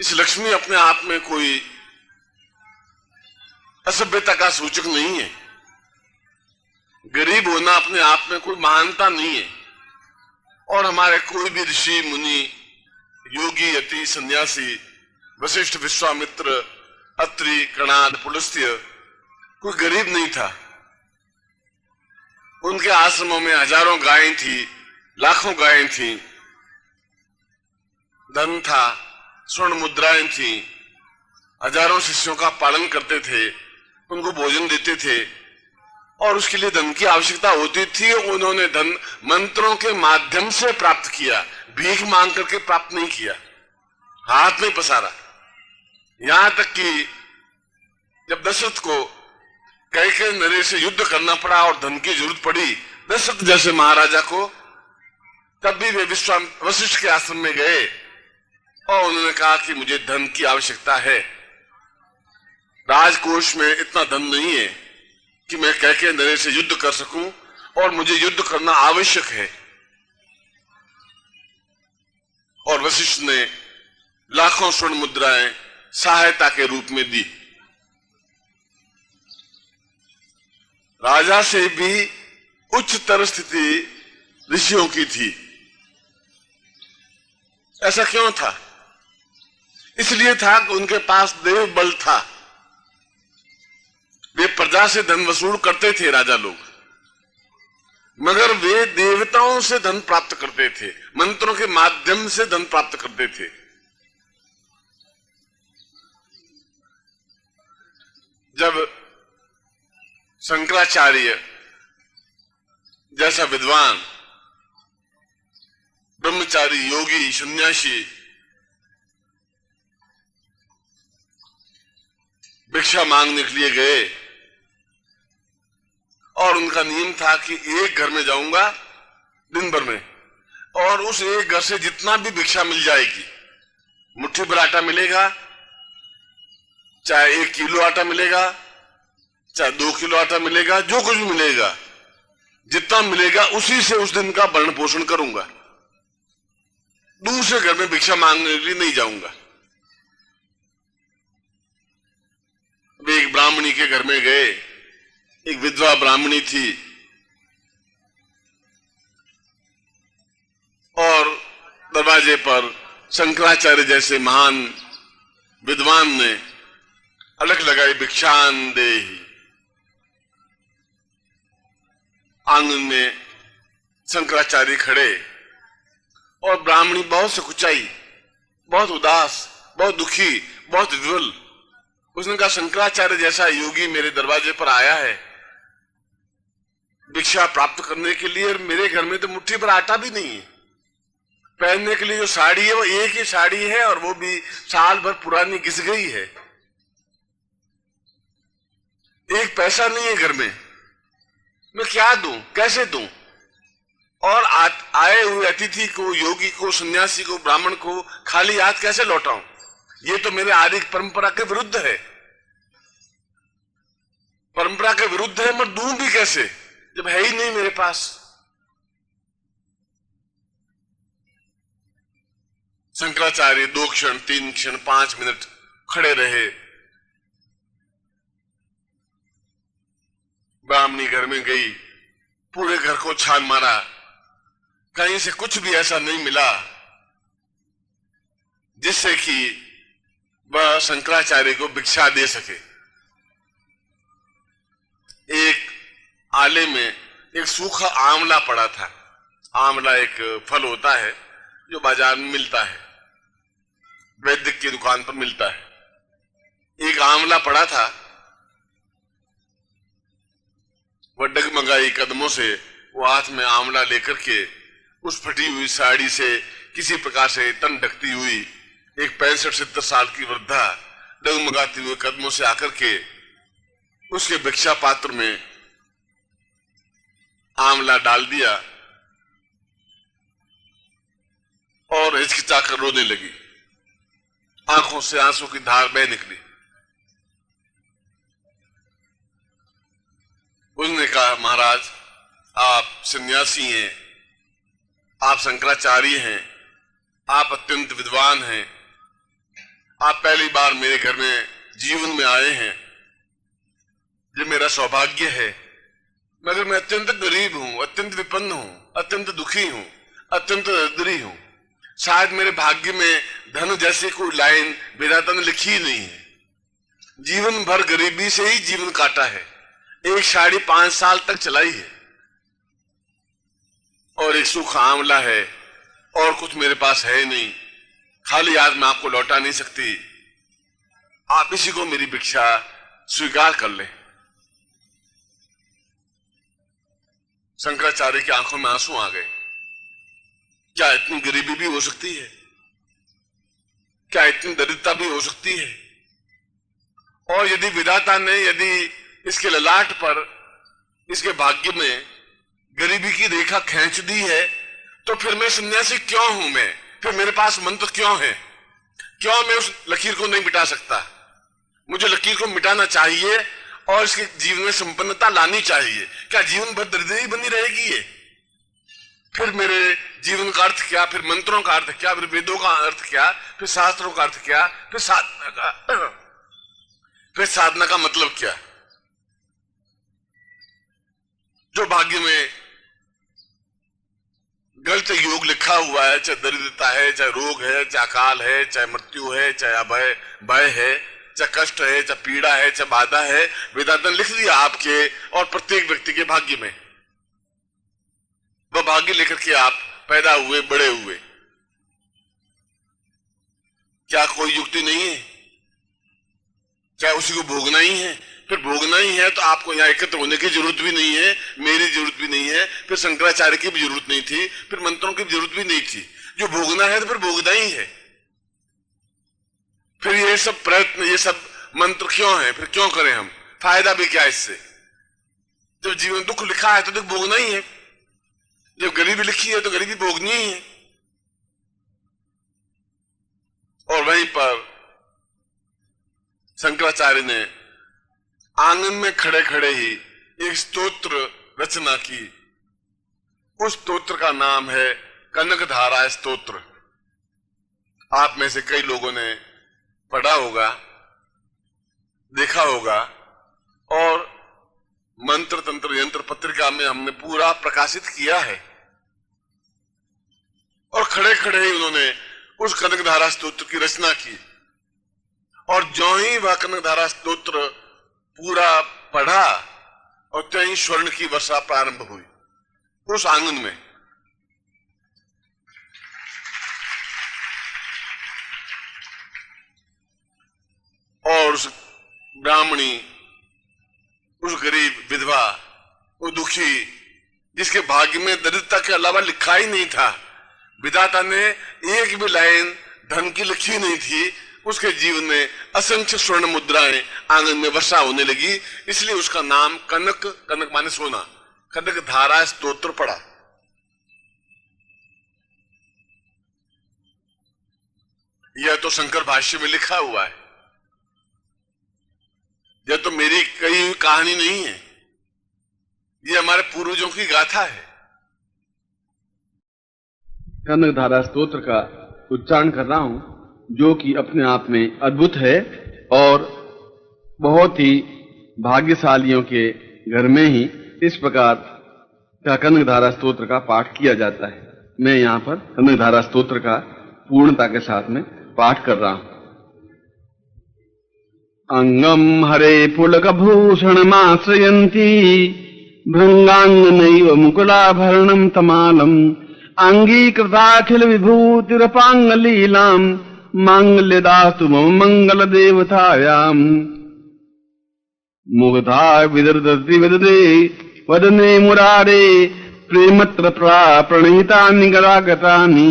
इस लक्ष्मी अपने आप में कोई असभ्यता का सूचक नहीं है। गरीब होना अपने आप में कोई महानता नहीं है। और हमारे कोई भी ऋषि मुनि, योगी, यति, सन्यासी, वशिष्ठ, विश्वामित्र, अत्रि, कणाद, पुलस्त्य कोई गरीब नहीं था। उनके आश्रमों में हजारों गायें थी, लाखों गायें थी, धन था, स्वर्ण मुद्राएं थी, हजारों शिष्यों का पालन करते थे, उनको भोजन देते थे और उसके लिए धन की आवश्यकता होती थी। उन्होंने धन मंत्रों के माध्यम से प्राप्त किया, भीख मांग करके प्राप्त नहीं किया, हाथ नहीं पसारा। यहां तक कि जब दशरथ को कैकेयी नरेश से युद्ध करना पड़ा और धन की जरूरत पड़ी दशरथ जैसे महाराजा को, तब भी वे वशिष्ठ के आश्रम में गए और उन्होंने कहा कि मुझे धन की आवश्यकता है, राजकोष में इतना धन नहीं है कि मैं कैकेयी नरेश से युद्ध कर सकूं और मुझे युद्ध करना आवश्यक है। और वशिष्ठ ने लाखों स्वर्ण मुद्राएं सहायता के रूप में दी। राजा से भी उच्चतर स्थिति ऋषियों की थी। ऐसा क्यों था? इसलिए था कि उनके पास देव बल था। वे प्रजा से धन वसूल करते थे राजा लोग, मगर वे देवताओं से धन प्राप्त करते थे, मंत्रों के माध्यम से धन प्राप्त करते थे। जब शंकराचार्य जैसा विद्वान, ब्रह्मचारी, योगी, सन्यासी भिक्षा मांगने के लिए गए और उनका नियम था कि एक घर में जाऊंगा दिन भर में और उस एक घर से जितना भी भिक्षा मिल जाएगी, मुट्ठी भर आटा मिलेगा, चाहे 1 किलो आटा मिलेगा, चाहे 2 किलो आटा मिलेगा, जो कुछ भी मिलेगा, जितना मिलेगा उसी से उस दिन का भरण पोषण करूंगा, दूसरे घर में भिक्षा मांगने के लिए नहीं जाऊंगा। वे एक ब्राह्मणी के घर में गए। एक विधवा ब्राह्मणी थी और दरवाजे पर शंकराचार्य जैसे महान विद्वान ने अलख लगाई, भिक्षान देहि। आंगन में शंकराचार्य खड़े और ब्राह्मणी बहुत सकुचाई, बहुत उदास, बहुत दुखी, बहुत विवल। उसने कहा, शंकराचार्य जैसा योगी मेरे दरवाजे पर आया है भिक्षा प्राप्त करने के लिए, और मेरे घर में तो मुट्ठी भर आटा भी नहीं है, पहनने के लिए जो साड़ी है वो एक ही साड़ी है और वो भी साल भर पुरानी घिस गई है, एक पैसा नहीं है घर में, मैं क्या दूं, कैसे दूं? और आए हुए अतिथि को, योगी को, सन्यासी को, ब्राह्मण को खाली हाथ कैसे लौटाऊं? ये तो मेरे आर्य परंपरा के विरुद्ध है, परंपरा के विरुद्ध है, मैं दूं भी कैसे जब है ही नहीं मेरे पास। शंकराचार्य 2 क्षण, 3 क्षण, 5 मिनट खड़े रहे। ब्राह्मणी घर में गई, पूरे घर को छान मारा, कहीं से कुछ भी ऐसा नहीं मिला जिससे कि वह शंकराचार्य को भिक्षा दे सके। एक आले में एक सूखा आंवला पड़ा था। आंवला एक फल होता है जो बाजार में मिलता है, वैद्य की दुकान पर मिलता है। एक आंवला पड़ा था, वह डगमगाई कदमों से वो हाथ में आंवला लेकर के उस फटी हुई साड़ी से किसी प्रकार से तन ढकती हुई एक 65-70 साल की वृद्धा डगमगाती हुए कदमों से आकर के उसके भिक्षा पात्र में आंवला डाल दिया और हिचकिचाकर रोने लगी। आंखों से आंसू की धार बह निकली। उसने कहा, महाराज आप सन्यासी हैं, आप शंकराचार्य हैं, आप अत्यंत विद्वान हैं, आप पहली बार मेरे घर में जीवन में आए हैं, ये मेरा सौभाग्य है। मगर मैं अत्यंत गरीब हूं, अत्यंत विपन्न हूं, अत्यंत दुखी हूं, अत्यंत दरिद्री हूं। शायद मेरे भाग्य में धन जैसे कोई लाइन विधाता ने लिखी ही नहीं है। जीवन भर गरीबी से ही जीवन काटा है, एक साड़ी 5 साल तक चलाई है, और एक सुख आंवला है, और कुछ मेरे पास है नहीं। खाली आज मैं आपको लौटा नहीं सकती, आप इसी को मेरी भिक्षा स्वीकार कर लें। शंकराचार्य की आंखों में आंसू आ गए। क्या इतनी गरीबी भी हो सकती है? क्या इतनी दरिद्रता भी हो सकती है? और यदि विधाता ने यदि इसके ललाट पर, इसके भाग्य में गरीबी की रेखा खींच दी है, तो फिर मैं सन्यासी क्यों हूं? मैं फिर मेरे पास मंत्र क्यों है? क्यों मैं उस लकीर को नहीं मिटा सकता? मुझे लकीर को मिटाना चाहिए और इसके जीवन में संपन्नता लानी चाहिए। क्या जीवन भर दरिद्री बनी रहेगी ये? फिर मेरे जीवन का अर्थ क्या? फिर मंत्रों का अर्थ क्या? फिर वेदों का अर्थ क्या? फिर शास्त्रों का अर्थ क्या? फिर साधना का मतलब क्या? जो भाग्य में गलत योग लिखा हुआ है, चाहे दरिद्रता है, चाहे रोग है, चाहे अकाल है, चाहे मृत्यु है, चाहे अभय भय है, चाहे कष्ट है, चाहे पीड़ा है, चाहे बाधा है, विधाता ने लिख दिया आपके और प्रत्येक व्यक्ति के भाग्य में। वह भाग्य लेकर के आप पैदा हुए, बड़े हुए। क्या कोई युक्ति नहीं है? क्या उसी को भोगना ही है? फिर भोगना ही है तो आपको यहां एकत्र होने की जरूरत भी नहीं है, मेरी जरूरत भी नहीं है, फिर शंकराचार्य की भी जरूरत नहीं थी, फिर मंत्रों की भी जरूरत भी नहीं थी। जो भोगना है तो फिर भोगना ही है। फिर ये सब प्रयत्न, ये सब मंत्र क्यों है? फिर क्यों करें हम? फायदा भी क्या इससे? जब जीवन दुख लिखा है तो दुख भोगना ही है, जब गरीबी लिखी है तो गरीबी भोगनी ही है। और वहीं पर शंकराचार्य ने आंगन में खड़े खड़े ही एक स्तोत्र रचना की। उस स्तोत्र का नाम है कनकधारा स्तोत्र। आप में से कई लोगों ने पढ़ा होगा, देखा होगा, और मंत्र तंत्र यंत्र पत्रिका में हमने पूरा प्रकाशित किया है। और खड़े खड़े ही उन्होंने उस कनकधारा स्तोत्र की रचना की। और जो ही वह कनकधारा स्तोत्र पूरा पढ़ा और त्यों ही स्वर्ण की वर्षा प्रारंभ हुई उस आंगन में। और उस ब्राह्मणी, उस गरीब विधवा, वो दुखी, जिसके भाग्य में दरिद्रता के अलावा लिखा ही नहीं था, विधाता ने एक भी लाइन धन की लिखी नहीं थी, उसके जीवन में असंख्य स्वर्ण मुद्राएं आंगन में वर्षा होने लगी। इसलिए उसका नाम कनक, कनक माने सोना, कनक धारा स्तोत्र पड़ा। यह तो शंकर भाष्य में लिखा हुआ है, यह तो मेरी कई कहानी नहीं है, यह हमारे पूर्वजों की गाथा है। कनक धारा स्तोत्र का उच्चारण कर रहा हूं, जो कि अपने आप में अद्भुत है और बहुत ही भाग्यशालियों के घर में ही इस प्रकार का कनक धारा स्तोत्र का पाठ किया जाता है। मैं यहाँ पर कनक धारा स्तोत्र का पूर्णता के साथ में पाठ कर रहा हूं। अंगम हरे पुलक भूषणमाश्रयन्ती भृंगांगनैव मुकुलाभरणं तमालम् अंगीकृताखिल विभूतिरपांगलीलाम् मांगल्यदास्तु मम मंगल देवतायाम् मुग्धा विदर्दति विददे वदने मुरारे प्रेमत्र प्रणीतानि गरागतानि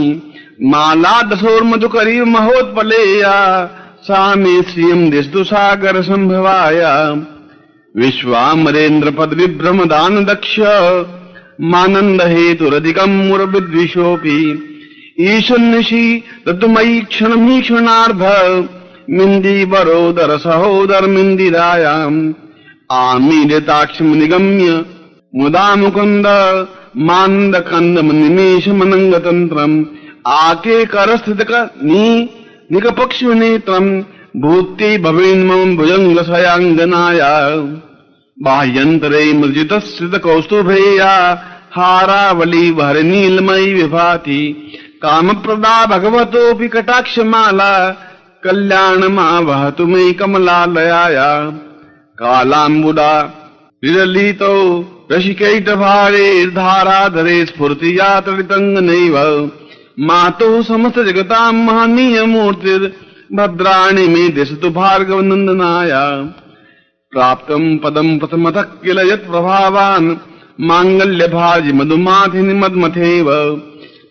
माला दशोर्मधुकरी महोत्पलेया सा मे श्रियं दिस्तु सागर संभवाया विश्वामरेन्द्र पद विभ्रम दान दक्ष मानंद हेतुरधिकम मुरविद्विषोऽपि ईशन्निशि ऋतुमयी क्षणमीक्षणार्ध मिंदी वरोदर सहोदर मिंदिरायाम् आमीलिताक्षम निगम्य मुदा मुकुंद मानंद कंद निमेष मनंग तंत्रम आके करस्थित नी निकपक्षुनेत्रम् भूत्यै भवेन् मम भुजङ्गशयाङ्गनाया बाह्यन्तरे मृजितश्रितकौस्तुभेया हारावली वहरनीलमयी विभाति कामप्रदा भगवतोऽपि कटाक्षमाला कल्याणमा वहतु मे कमलालयाया कालाम्बुदा विरलितो रसिकैटभारे धाराधरे स्फूर्तिया तडितङ्गनैव मातुः समस्तजगतां महनीयमूर्तिर्भद्राणि मे दिशतु भार्गवनन्दनाया प्राप्तं पदं प्रथमतः किल यत्प्रभावान् माङ्गल्यभाजि मधुमाथिनि मद्मथेव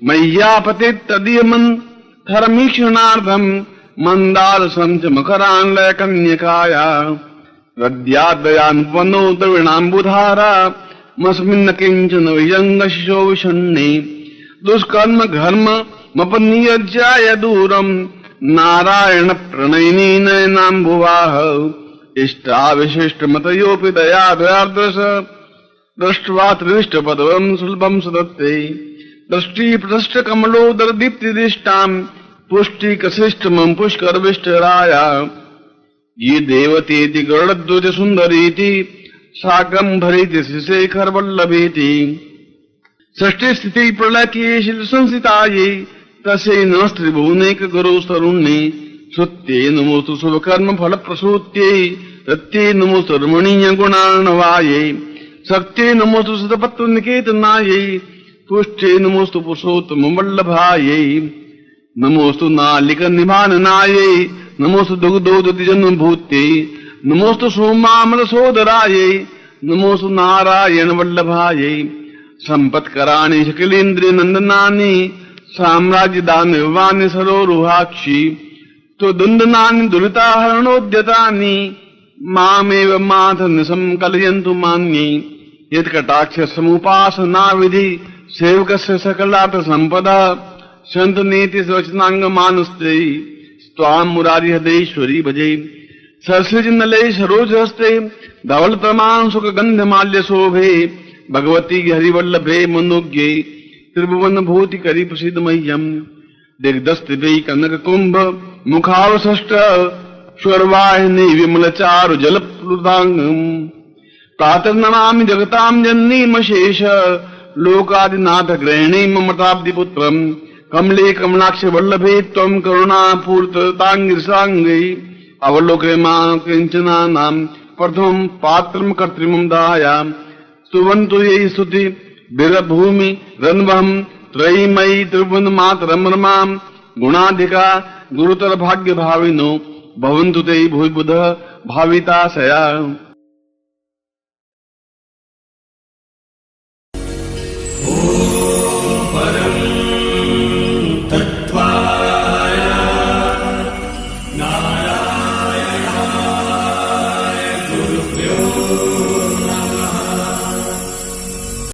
मय्यापतेत् तदीयमन्थरमीक्षणार्थम् मन्दारसं च मकरान्लयकन्यकाया रद्याद्वयान्वनो द्रविणाम्बुधारा मस्मिन्न किञ्चन विजङ्गशिशो विषण्णे दुष्कर्म घर्म मपनियज्याय दूरम् नारायण प्रणयिनी नयनाम्बुवाह इष्टाविशिष्टमतयोऽपि दयादयार्द्रश दृष्ट्वा त्रिविष्टपदवम् सुलभम् सदत्ते दृष्टिप्रष्टकमलोदरदीप्तिदिष्टाम् पुष्टिकशिष्टमम् पुष्करविष्टराया ये देवतेति गरुडध्वज सुन्दरीति शाकम्भरीति श्रीशेखरवल्लभेति षष्ठी स्थिति प्रलये शिलसंसितायै तस्यै नमस्त्रिभुवनैक गुरुस्तरुण्ये श्रुत्यै नमोस्तु शुभकर्म फलप्रसूत्यै रत्यै नमोस्तु रमणीय गुणार्णवायै शक्त्यै नमोस्तु सतपत्वनिकेतनायै पुष्ट्यै नमोस्तु पुरुषोत्तम वल्लभायै नमोस्तु नालिकनिभाननायै नमोस्तु दुग्धोदतिजन्मभूत्यै नमोस्तु सोमामलसोदरायै नमोस्तु नारायण वल्लभायै सम्पत्कराणि सकलेन्द्रियनन्दनानि साम्राज्यदानवानि सरोरुहाक्षि त्वदुन्दनानि दुरिताहरणोद्यतानि मामेव माधनिशं कलयन्तु मान्ये यत्कटाक्षसमुपासनाविधि सेवकस्य सकलार्थसम्पदा सन्तनेति स्वचनाङ्गमानस्ते त्वां मुरारिहृदेश्वरी भजे सरसिजनले सरोजहस्ते धवलतमां सुखगन्धमाल्यशोभे भगवती हरिवल्लभे मनोज्ञे त्रिभुवनभूतिकरि प्रसीदमह्यम् दिग्धस्तिभै कनककुम्भ मुखावसष्ट स्वर्वाहिनी विमलचारु जलप्लुताङ्गम् प्रातर्नमामि जगतां जननीमशेष लोकादिनाथ गृहिणी ममताब्धिपुत्रम् कमले कमलाक्ष वल्लभे त्वं करुणापूर्तताङ्गिरसाङ्गै अवलोके मां किञ्चनानां प्रथमं पात्रं कर्तृमं दायाम् स्तुवन्तु ये स्तुति वीरभूमि रन्वहं त्रयीमयी त्रिभुवन मातरं रमां गुणाधिका गुरुतर भाग्य भाविनो भवन्तु ते भूय बुध भाविताशया।